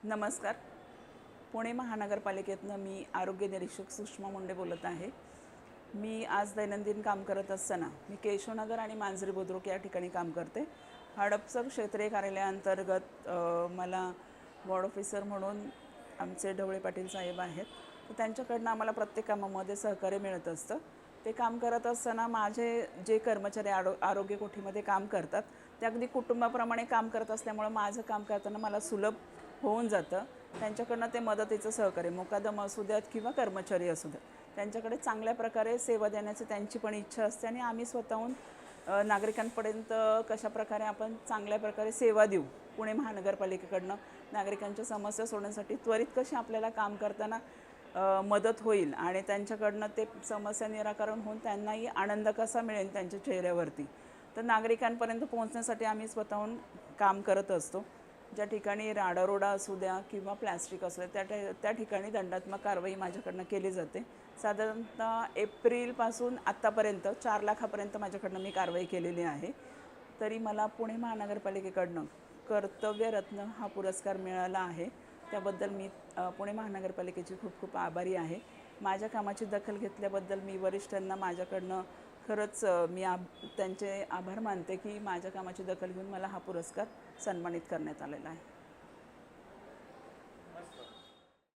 नमस्कार. पुणे महानगरपालिकेतनं मी आरोग्य निरीक्षक सुषमा मुंडे बोलत आहे. मी आज दैनंदिन काम करत असताना मी केशवनगर आणि मांजरी बुद्रुक या ठिकाणी काम करते. हडपसर क्षेत्रीय कार्यालयाअंतर्गत मला वॉर्ड ऑफिसर म्हणून आमचे ढवळे पाटील साहेब आहेत. तर त्यांच्याकडनं आम्हाला प्रत्येक कामामध्ये सहकार्य मिळत असतं. ते काम करत असताना माझे जे कर्मचारी आरोग्य कोठीमध्ये काम करतात ते अगदी कुटुंबाप्रमाणे काम करत असल्यामुळं माझं काम करताना मला सुलभ होऊन जातं. त्यांच्याकडनं ते मदतीचं सहकार्य मुकादम असू द्यात किंवा कर्मचारी असू द्यात, त्यांच्याकडे चांगल्या प्रकारे सेवा देण्याची त्यांची पण इच्छा असते आणि आम्ही स्वतःहून नागरिकांपर्यंत कशाप्रकारे आपण चांगल्या प्रकारे सेवा देऊ, पुणे महानगरपालिकेकडनं नागरिकांच्या समस्या सोडवण्यासाठी त्वरित कशी आपल्याला काम करताना मदत होईल आणि त्यांच्याकडनं ते समस्या निराकरण होऊन त्यांनाही आनंद कसा मिळेल त्यांच्या चेहऱ्यावरती, तर नागरिकांपर्यंत पोहोचण्यासाठी आम्ही स्वतःहून काम करत असतो. ज्या ठिकाणी राडारोडा असू द्या किंवा प्लॅस्टिक असू द्या त्या ठिकाणी दंडात्मक कारवाई माझ्याकडनं केली जाते. साधारणतः एप्रिलपासून आत्तापर्यंत 4 लाखापर्यंत माझ्याकडनं मी कारवाई केलेली आहे. तरी मला पुणे महानगरपालिकेकडनं कर्तव्यरत्न हा पुरस्कार मिळाला आहे. त्याबद्दल मी पुणे महानगरपालिकेची खूप खूप आभारी आहे. माझ्या कामाची दखल घेतल्याबद्दल मी वरिष्ठांना माझ्याकडनं खरंच मी त्यांचे आभार मानते की माझ्या कामाची दखल घेऊन मला हा पुरस्कार सन्मानित करण्यात आलेला आहे.